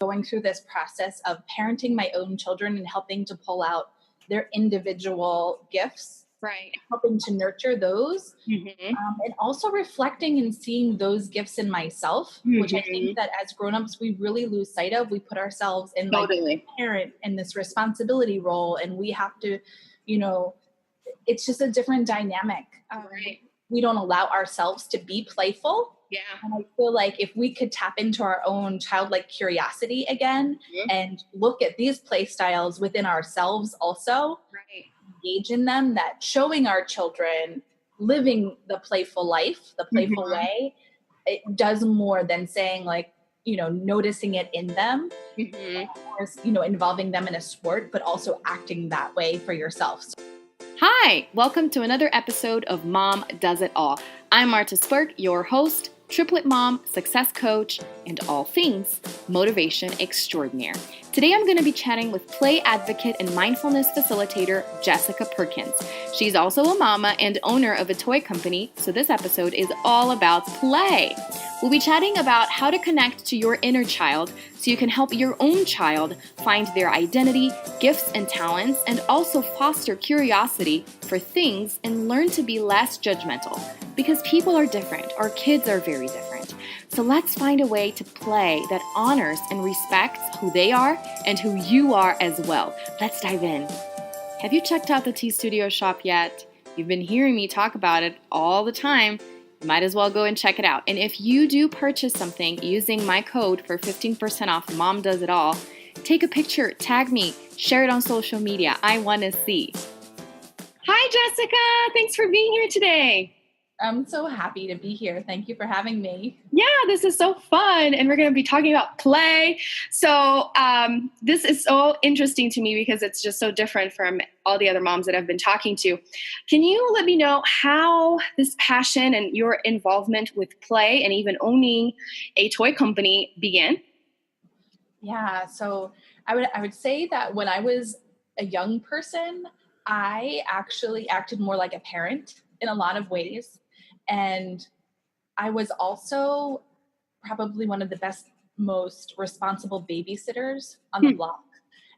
going through this process of parenting my own children and helping to pull out their individual gifts, Right. helping to nurture those, Mm-hmm. and also reflecting and seeing those gifts in myself, which I think that as grownups we really lose sight of. We put ourselves in like Totally. a parent in this responsibility role, and we have to, it's just a different dynamic. Right. We don't allow ourselves to be playful. Yeah. And I feel like if we could tap into our own childlike curiosity again and look at these play styles within ourselves also, Right. engage in them, that showing our children living the playful life, the playful way, it does more than saying like, noticing it in them, or, involving them in a sport, but also acting that way for yourself. Hi, welcome to another episode of Mom Does It All. I'm Marta Spurk, your host, triplet mom, success coach, and all things motivation extraordinaire. Today I'm going to be chatting with play advocate and mindfulness facilitator Jessica Perkins. She's also a mama and owner of a toy company, so this episode is all about play. We'll be chatting about how to connect to your inner child so you can help your own child find their identity, gifts, and talents, and also foster curiosity for things and learn to be less judgmental. Because people are different, our kids are very different. So let's find a way to play that honors and respects who they are and who you are as well. Let's dive in. Have you checked out the Tea Studio shop yet? You've been hearing me talk about it all the time. You might as well go and check it out. And if you do purchase something using my code for 15% off Mom Does It All, take a picture, tag me, share it on social media. I want to see. Hi, Jessica. Thanks for being here today. I'm so happy to be here. Thank you for having me. Yeah, this is so fun. And we're going to be talking about play. So this is so interesting to me because it's just so different from all the other moms that I've been talking to. Can you let me know how this passion and your involvement with play and even owning a toy company began? Yeah, so I would say that when I was a young person, I actually acted more like a parent in a lot of ways. And I was also probably one of the best, most responsible babysitters on the block.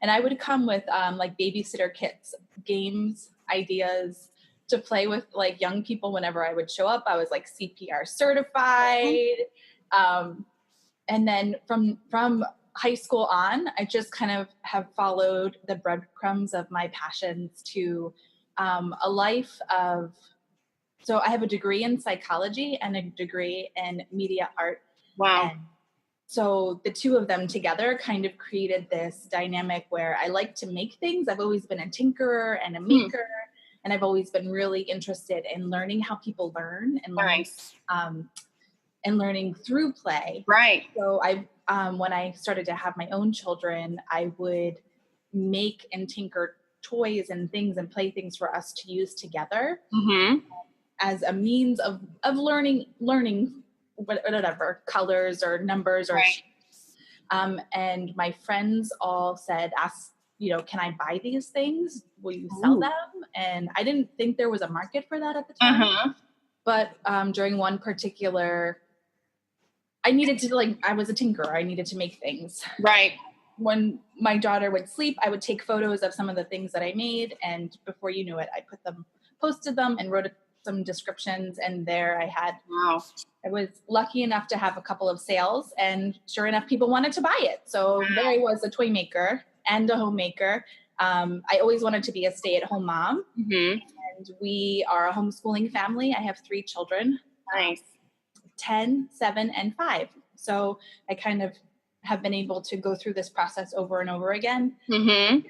And I would come with like babysitter kits, games, ideas to play with like young people whenever I would show up. I was like CPR certified. And then from high school on, I just kind of have followed the breadcrumbs of my passions to a life of. So I have a degree in psychology and a degree in media art. Wow. And so the two of them together kind of created this dynamic where I like to make things. I've always been a tinkerer and a maker, and I've always been really interested in learning how people learn and learning, and learning through play. Right. So when I started to have my own children, I would make and tinker toys and things and play things for us to use together. As a means of learning whatever colors or numbers or shapes. And my friends all said, can I buy these things? Will you sell them? And I didn't think there was a market for that at the time. But during one particular, I was a tinkerer. I needed to make things. Right. When my daughter would sleep, I would take photos of some of the things that I made. And before you knew it, I posted them and wrote some descriptions, and there I had. Wow. I was lucky enough to have a couple of sales, and sure enough, people wanted to buy it. So there I was, a toy maker and a homemaker. I always wanted to be a stay-at-home mom, and we are a homeschooling family. I have 3 children, nice, 10, 7, and 5. So I kind of have been able to go through this process over and over again, different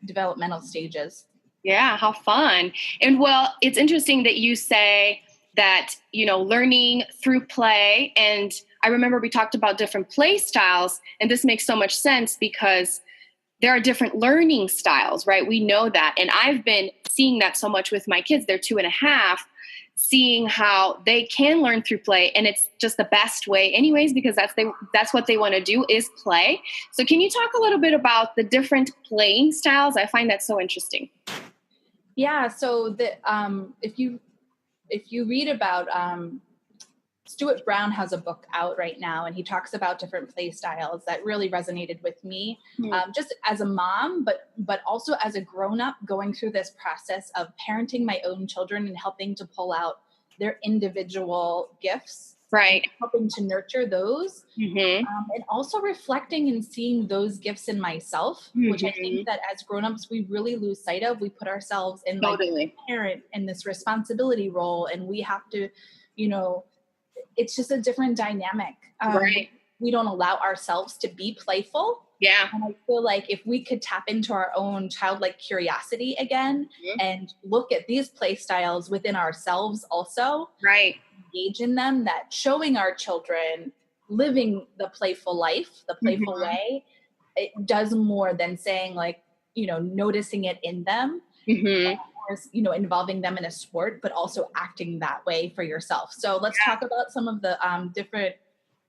developmental stages. Yeah, how fun. And well, it's interesting that you say that, learning through play. And I remember we talked about different play styles, and this makes so much sense because there are different learning styles, right? We know that. And I've been seeing that so much with my kids. They're 2.5, seeing how they can learn through play. And it's just the best way anyways, because that's what they want to do is play. So can you talk a little bit about the different playing styles? I find that so interesting. Yeah. So if you read about Stuart Brown has a book out right now, and he talks about different play styles that really resonated with me, just as a mom, but also as a grown-up going through this process of parenting my own children and helping to pull out their individual gifts, right, helping to nurture those, and also reflecting and seeing those gifts in myself, which I think that as grown-ups we really lose sight of. We put ourselves in like a parent in this responsibility role, and we have to, it's just a different dynamic. Right. We don't allow ourselves to be playful. Yeah. And I feel like if we could tap into our own childlike curiosity again and look at these play styles within ourselves also, right, engage in them, that showing our children living the playful life, the playful way, it does more than saying like, noticing it in them. Or, involving them in a sport, but also acting that way for yourself. So let's talk about some of the different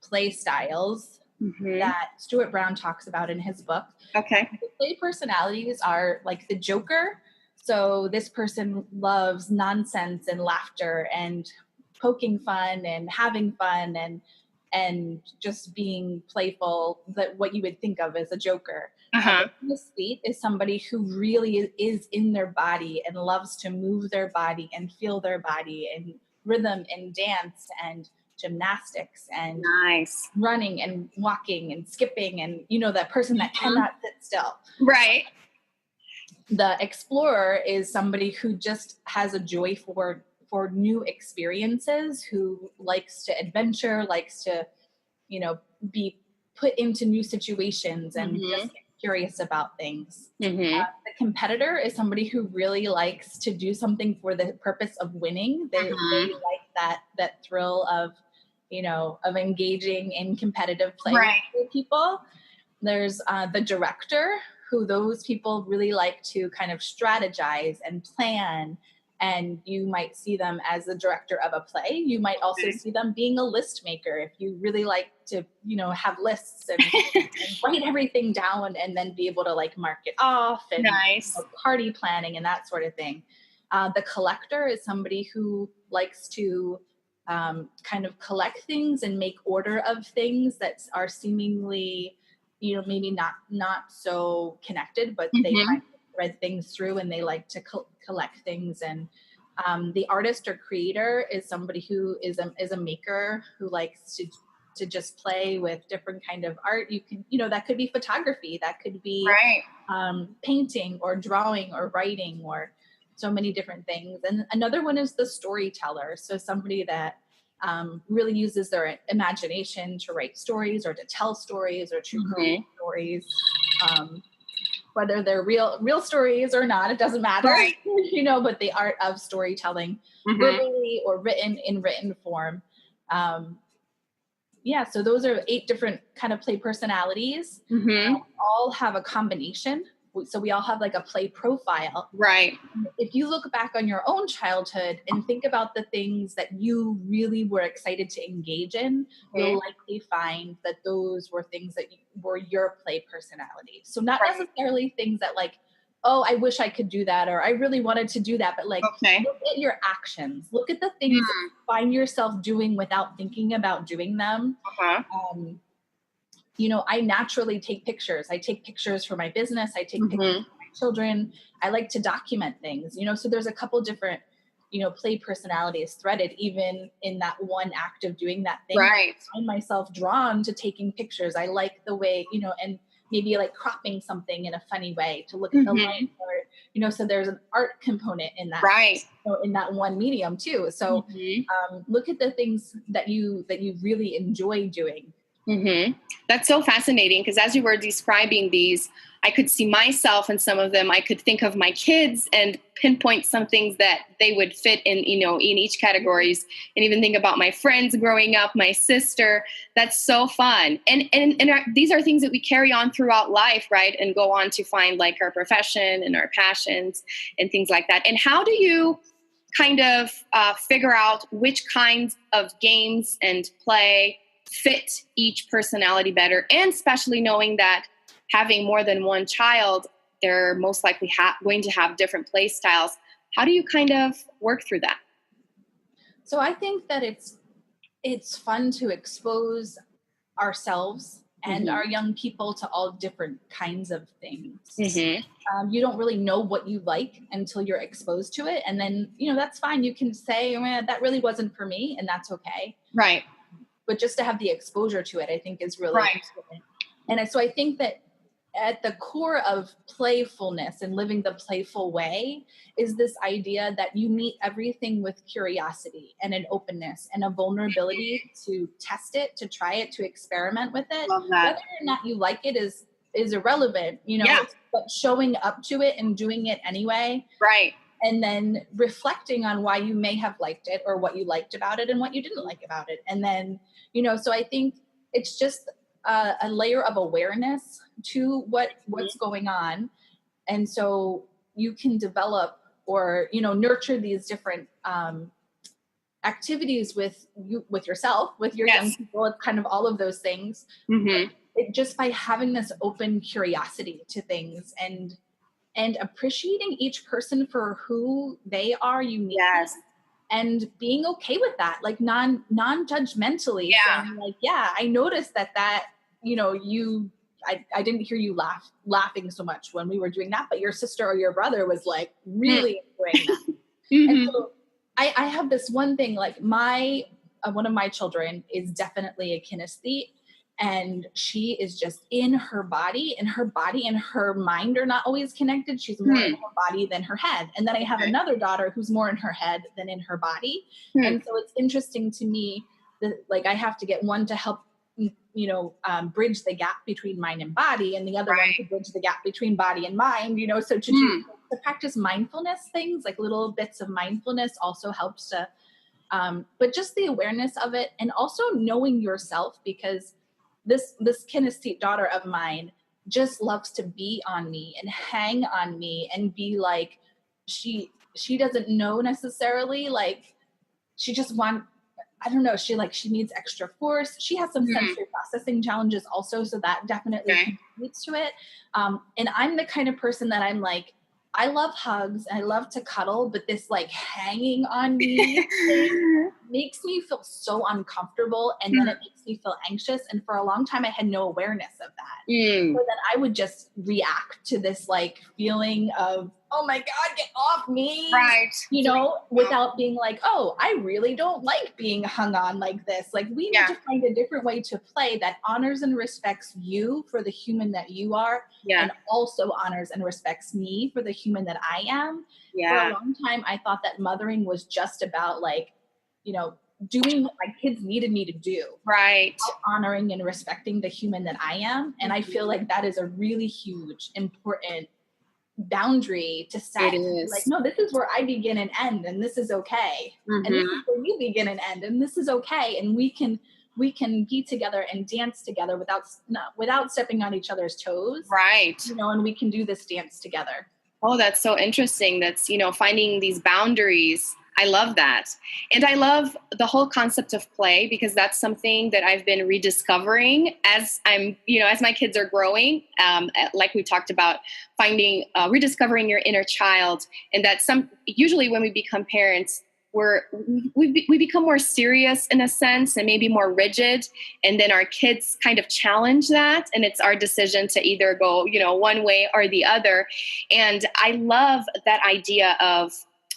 play styles that Stuart Brown talks about in his book. Okay. The play personalities are like the Joker. So this person loves nonsense and laughter and poking fun and having fun and just being playful, that what you would think of as a Joker. The sweet is somebody who really is in their body and loves to move their body and feel their body and rhythm and dance and gymnastics and running and walking and skipping and, that person that cannot sit still. Right. The explorer is somebody who just has a joy for new experiences, who likes to adventure, likes to, be put into new situations and just get curious about things. The competitor is somebody who really likes to do something for the purpose of winning. They like that thrill of, of engaging in competitive play with people. There's the director, who those people really like to kind of strategize and plan. And you might see them as the director of a play. You might also see them being a list maker, if you really like to, have lists and, and write everything down and then be able to like mark it off and party planning and that sort of thing. The collector is somebody who likes to kind of collect things and make order of things that are seemingly, maybe not so connected, but they kind of thread things through, and they like to collect things. And the artist or creator is somebody who is a maker, who likes to just play with different kind of art. You can, that could be photography, that could be painting or drawing or writing, or so many different things. And another one is the storyteller. So somebody that really uses their imagination to write stories or to tell stories or to create stories. Whether they're real stories or not, it doesn't matter, but the art of storytelling, verbally or written form. So those are 8 different kind of play personalities. All have a combination. So we all have like a play profile. Right. If you look back on your own childhood and think about the things that you really were excited to engage in, you'll likely find that those were things that were your play personality. So not necessarily things that like, oh, I wish I could do that, or I really wanted to do that, but like look at your actions. Look at the things that you find yourself doing without thinking about doing them. I naturally take pictures. I take pictures for my business. I take pictures for my children. I like to document things, so there's a couple different, play personalities threaded even in that one act of doing that thing. I find myself drawn to taking pictures. I like the way, and maybe like cropping something in a funny way to look at the light, or, so there's an art component in that, in that one medium too. So look at the things that you really enjoy doing. That's so fascinating, because as you were describing these, I could see myself in some of them. I could think of my kids and pinpoint some things that they would fit in, in each categories, and even think about my friends growing up, my sister. That's so fun. And these are things that we carry on throughout life, right? And go on to find like our profession and our passions and things like that. And how do you kind of figure out which kinds of games and play fit each personality better, and especially knowing that having more than one child, they're most likely going to have different play styles. How do you kind of work through that? So I think that it's fun to expose ourselves and our young people to all different kinds of things. You don't really know what you like until you're exposed to it. And then, that's fine. You can say, oh, man, that really wasn't for me. And that's okay. Right. But just to have the exposure to it, I think is really important. And so I think that at the core of playfulness and living the playful way is this idea that you meet everything with curiosity and an openness and a vulnerability to test it, to try it, to experiment with it. Love that. Whether or not you like it is irrelevant, but showing up to it and doing it anyway. Right. And then reflecting on why you may have liked it or what you liked about it and what you didn't like about it. And then, so I think it's just a layer of awareness to what's going on. And so you can develop or, nurture these different activities with yourself, with your young people. It's kind of all of those things. Just by having this open curiosity to things and appreciating each person for who they are uniquely. And being okay with that, like non-judgmentally saying like, I noticed that I didn't hear you laughing so much when we were doing that, but your sister or your brother was like really enjoying that. And so I have this one thing, like one of my children is definitely a kinesthete. And she is just in her body and her mind are not always connected. She's more in her body than her head. And then I have another daughter who's more in her head than in her body. And so it's interesting to me that like I have to get one to help, bridge the gap between mind and body, and the other one to bridge the gap between body and mind, so to practice mindfulness things, like little bits of mindfulness also helps to, but just the awareness of it and also knowing yourself, because this kinesthete daughter of mine just loves to be on me and hang on me and be like, she doesn't know necessarily, like she just I don't know, she needs extra force. She has some sensory processing challenges also, so that definitely contributes to it. And I'm the kind of person that I'm like, I love hugs and I love to cuddle, but this like hanging on me thing makes me feel so uncomfortable, and then it makes me feel anxious. And for a long time, I had no awareness of that. So then I would just react to this like feeling of, oh my God, get off me, without being like, oh, I really don't like being hung on like this. Like we need to find a different way to play that honors and respects you for the human that you are, and also honors and respects me for the human that I am. For a long time, I thought that mothering was just about like, doing what my kids needed me to do. Honoring and respecting the human that I am. And I feel like that is a really huge, important boundary to set. Like, no, this is where I begin and end, and this is okay. And this is where you begin and end, and this is okay. And we can be together and dance together without stepping on each other's toes. And we can do this dance together. Oh, that's so interesting. That's, finding these boundaries. I love that. And I love the whole concept of play, because that's something that I've been rediscovering as as my kids are growing. Like we talked about, rediscovering your inner child. And that's usually when we become parents, we become more serious in a sense and maybe more rigid. And then our kids kind of challenge that. And it's our decision to either go, one way or the other. And I love that idea of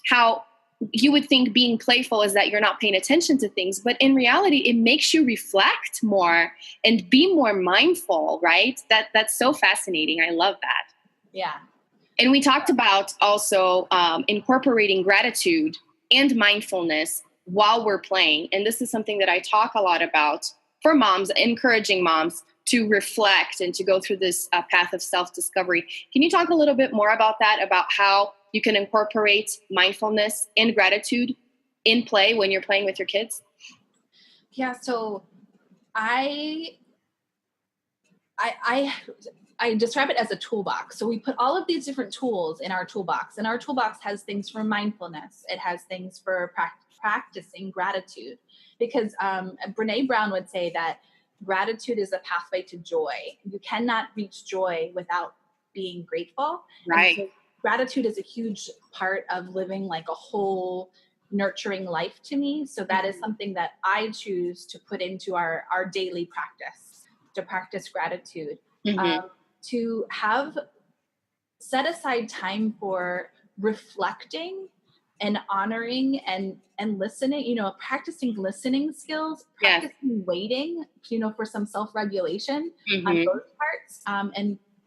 how you would think being playful is that you're not paying attention to things, but in reality, it makes you reflect more and be more mindful, right? That's so fascinating. I love that. Yeah. And we talked about also incorporating gratitude and mindfulness while we're playing. And this is something that I talk a lot about for moms, encouraging moms to reflect and to go through this path of self-discovery. Can you talk a little bit more about that, about how you can incorporate mindfulness and gratitude in play when you're playing with your kids? Yeah, so I describe it as a toolbox. So we put all of these different tools in our toolbox, and our toolbox has things for mindfulness. It has things for practicing gratitude, because Brene Brown would say that gratitude is a pathway to joy. You cannot reach joy without being grateful. Right. And so gratitude is a huge part of living like a whole nurturing life to me. So that is something that I choose to put into our daily practice, to practice gratitude, to have set aside time for reflecting and honoring and listening, you know, practicing listening skills, practicing waiting, you know, for some self-regulation on both parts,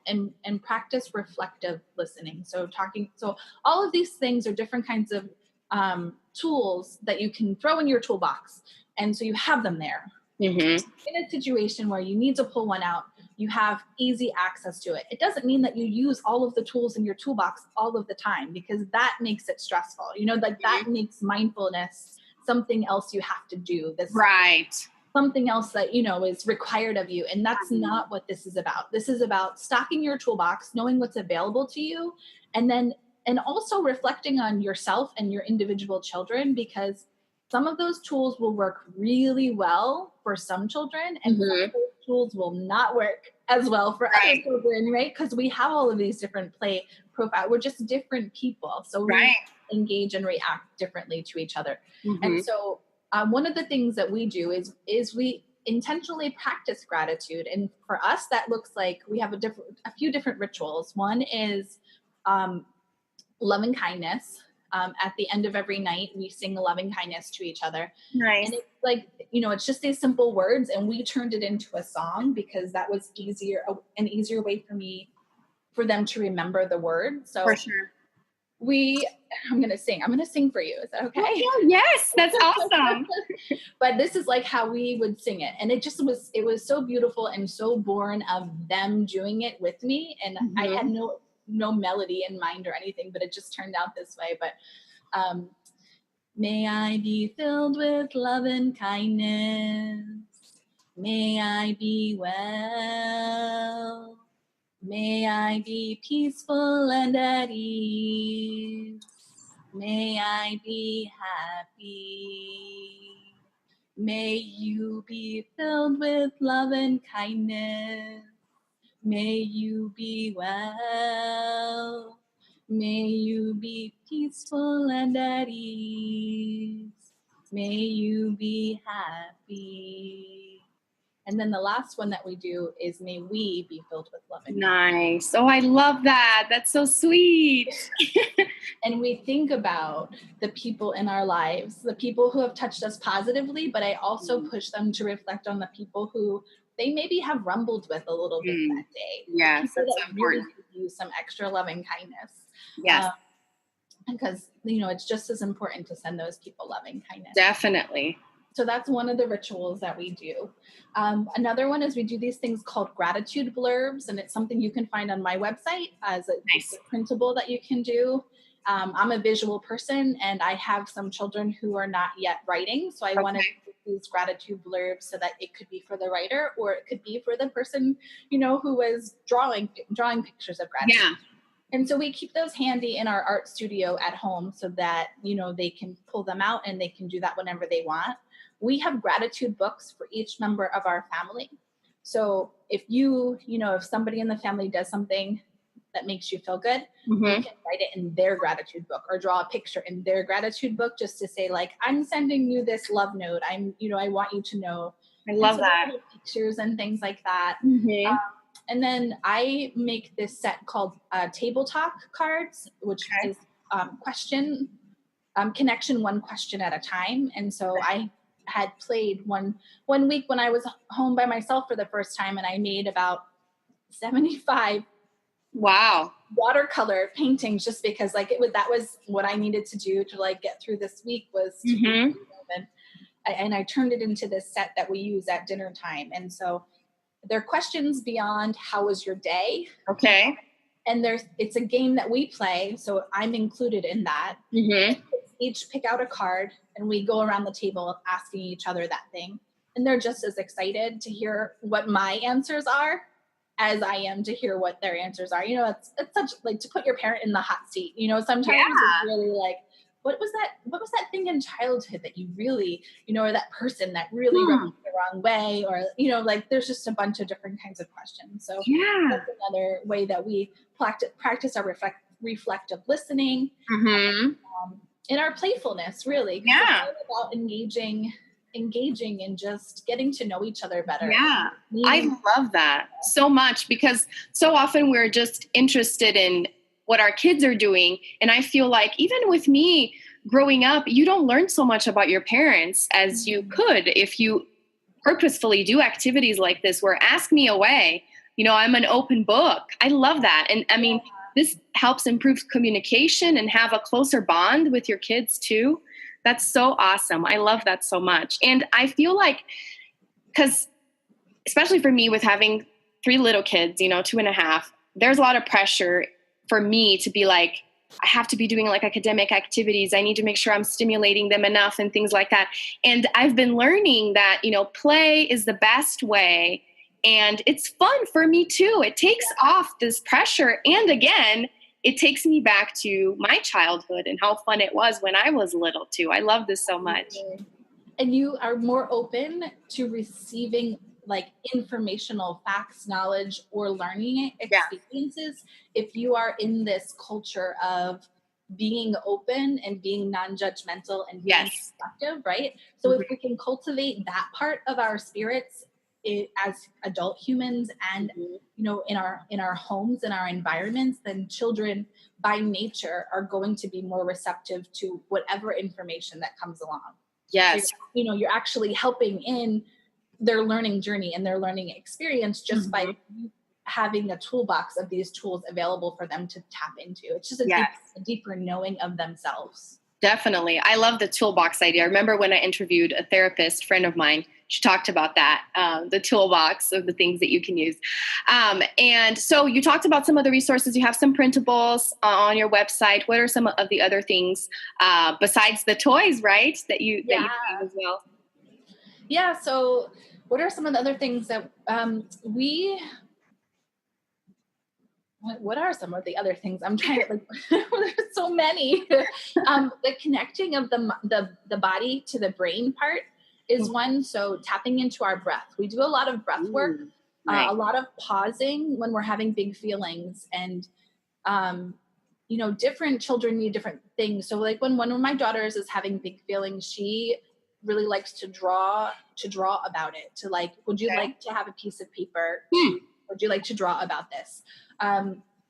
and practice reflective listening. So all of these things are different kinds of tools that you can throw in your toolbox. And so you have them there. In a situation where you need to pull one out, you have easy access to it. It doesn't mean that you use all of the tools in your toolbox all of the time, because that makes it stressful. You know, like that makes mindfulness something else you have to do. This something else that, you know, is required of you. And that's not what this is about. This is about stocking your toolbox, knowing what's available to you, and also reflecting on yourself and your individual children, because some of those tools will work really well for some children, and some of those tools will not work as well for other children, right? Because we have all of these different play profiles. We're just different people. So we engage and react differently to each other. And so one of the things that we do is we intentionally practice gratitude. And for us, that looks like we have a few different rituals. One is loving kindness. At the end of every night, we sing loving kindness to each other. And it's like, you know, it's just these simple words, and we turned it into a song because that was an easier way for them to remember the word. So for sure. I'm going to sing for you. Is that okay? Oh, yes, that's awesome. But this is like how we would sing it. And it was so beautiful and so born of them doing it with me. And I had no melody in mind or anything, but it just turned out this way. But may I be filled with love and kindness. May I be well. May I be peaceful and at ease. May I be happy. May you be filled with love and kindness. May you be well. May you be peaceful and at ease. May you be happy. And then the last one that we do is may we be filled with love and kindness. Nice. Oh, I love that. That's so sweet. And we think about the people in our lives, the people who have touched us positively, but I also push them to reflect on the people who they maybe have rumbled with a little bit that day. Yes, that's that important. Really give you some extra loving kindness. Yes. Because, you know, it's just as important to send those people loving kindness. Definitely. So that's one of the rituals that we do. Another one is we do these things called gratitude blurbs, and it's something you can find on my website as a printable that you can do. I'm a visual person, and I have some children who are not yet writing, so I wanted to use gratitude blurbs so that it could be for the writer, or it could be for the person, you know, who was drawing pictures of gratitude. Yeah. And so we keep those handy in our art studio at home so that, you know, they can pull them out and they can do that whenever they want. We have gratitude books for each member of our family. So if if somebody in the family does something that makes you feel good, you can write it in their gratitude book or draw a picture in their gratitude book just to say, like, I'm sending you this love note. I want you to know. I love that. Pictures and things like that. And then I make this set called Table Talk cards, which is connection one question at a time. And so I had played one week when I was home by myself for the first time, and I made about 75 watercolor paintings just because that was what I needed to do to like get through this week was to and I turned it into this set that we use at dinner time. And so there are questions beyond how was your day? Okay. And it's a game that we play, so I'm included in that. Each pick out a card, and we go around the table asking each other that thing. And they're just as excited to hear what my answers are as I am to hear what their answers are. You know, it's such like to put your parent in the hot seat. You know, sometimes it's really like, what was that thing in childhood that you really, you know, or that person that really rubbed you the wrong way, or, you know, like there's just a bunch of different kinds of questions. So that's another way that we practice our reflective listening. in our playfulness, really. 'Cause it's Yeah. all about engaging and just getting to know each other better. Yeah. I love that so much, because so often we're just interested in what our kids are doing. And I feel like even with me growing up, you don't learn so much about your parents as you could if you purposefully do activities like this, where ask me away. I'm an open book. I love that. And I mean, this helps improve communication and have a closer bond with your kids too. That's so awesome. I love that so much. And I feel like, because especially for me with having 3 little kids, 2.5, there's a lot of pressure for me to be like, I have to be doing like academic activities. I need to make sure I'm stimulating them enough and things like that. And I've been learning that, play is the best way. And it's fun for me too. It takes off this pressure. And again, it takes me back to my childhood and how fun it was when I was little too. I love this so much. And you are more open to receiving like informational facts, knowledge, or learning experiences if you are in this culture of being open and being non-judgmental and being reflective, right? So if we can cultivate that part of our spirits as adult humans and in our homes, in our environments, then children by nature are going to be more receptive to whatever information that comes along. Yes. So, you're actually helping in their learning journey and their learning experience just by having a toolbox of these tools available for them to tap into. It's just a deeper knowing of themselves. Definitely. I love the toolbox idea. I remember when I interviewed a therapist friend of mine, she talked about that, the toolbox of the things that you can use. And so you talked about some of the resources. You have some printables on your website. What are some of the other things besides the toys, right, that you have as well? Yeah. So what are some of the other things that what are some of the other things? I'm trying to there's so many. The connecting of the body to the brain part is one. So tapping into our breath. We do a lot of breath work, a lot of pausing when we're having big feelings, and different children need different things. So like when one of my daughters is having big feelings, she really likes to draw about it. To like, would you like to have a piece of paper? Would you like to draw about this?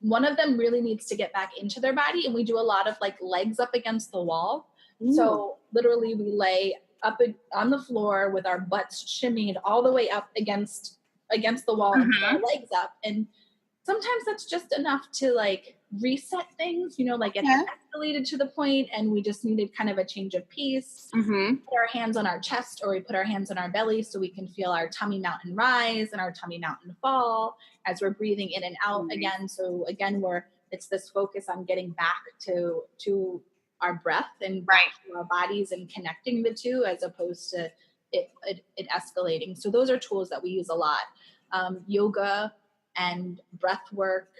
One of them really needs to get back into their body, and we do a lot of like legs up against the wall. So literally we lay up on the floor with our butts shimmied all the way up against the wall and put our legs up. And sometimes that's just enough to like reset things, like it had escalated to the point and we just needed kind of a change of pace. Put our hands on our chest, or we put our hands on our belly so we can feel our tummy mountain rise and our tummy mountain fall as we're breathing in and out again. So again, it's this focus on getting back to our breath and back to our bodies and connecting the two as opposed to it escalating. So those are tools that we use a lot. Yoga and breath work.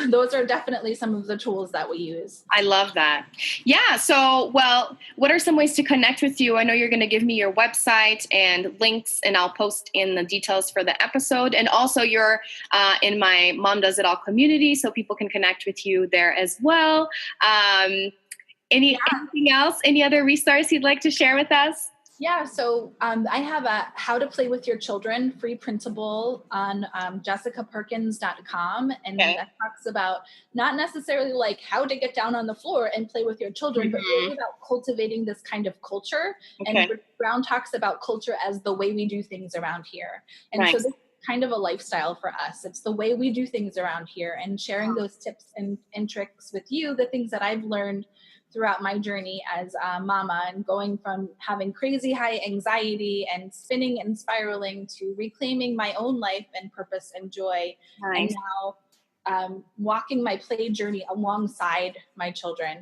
Those are definitely some of the tools that we use. I love that. Yeah. So, well, what are some ways to connect with you? I know you're going to give me your website and links, and I'll post in the details for the episode. And also you're in my Mom Does It All community, so people can connect with you there as well. Anything else? Any other resource you'd like to share with us? Yeah, so I have a How to Play with Your Children free printable on jessicaperkins.com. And that talks about not necessarily like how to get down on the floor and play with your children, but really about cultivating this kind of culture. And Brown talks about culture as the way we do things around here. And so this is kind of a lifestyle for us. It's the way we do things around here, and sharing those tips and tricks with you, the things that I've learned throughout my journey as a mama, and going from having crazy high anxiety and spinning and spiraling to reclaiming my own life and purpose and joy. And now walking my play journey alongside my children.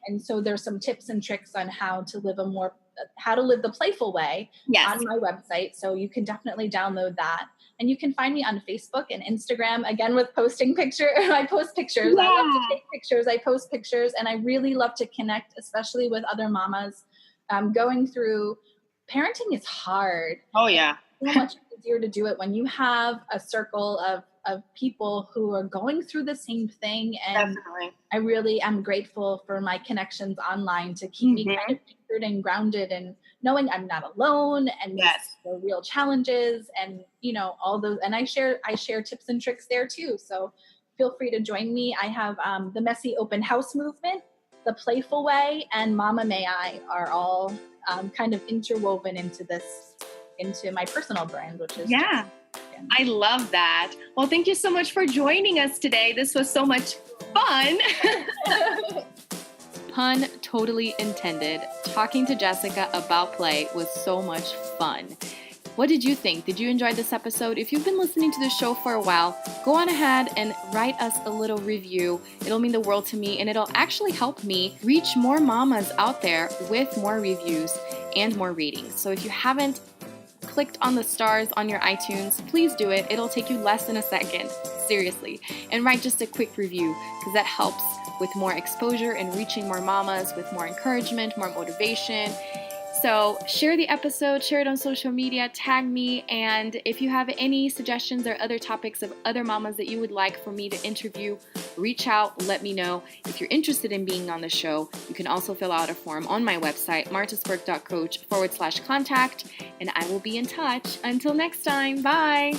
And so there's some tips and tricks on how to live the playful way on my website. So you can definitely download that. And you can find me on Facebook and Instagram, again, with posting pictures. I post pictures. I love to take pictures. I post pictures. And I really love to connect, especially with other mamas going through parenting is hard. Oh, yeah. It's so much easier to do it when you have a circle of of people who are going through the same thing. And Definitely. I really am grateful for my connections online to keep me kind of anchored and grounded and knowing I'm not alone, and these Yes. are real challenges, and all those. And I share tips and tricks there too. So feel free to join me. I have the Messy Open House movement, the Playful Way, and Mama May I are all kind of interwoven into my personal brand, which is I love that. Well, thank you so much for joining us today. This was so much fun. Pun totally intended. Talking to Jessica about play was so much fun. What did you think? Did you enjoy this episode? If you've been listening to the show for a while, go on ahead and write us a little review. It'll mean the world to me, and it'll actually help me reach more mamas out there with more reviews and more readings. So if you haven't clicked on the stars on your iTunes, please do it. It'll take you less than a second, seriously. And write just a quick review, because that helps with more exposure and reaching more mamas with more encouragement, more motivation. So share the episode, share it on social media, tag me, and if you have any suggestions or other topics of other mamas that you would like for me to interview, reach out, let me know. If you're interested in being on the show, you can also fill out a form on my website, martasburk.coach/contact, and I will be in touch. Until next time, bye!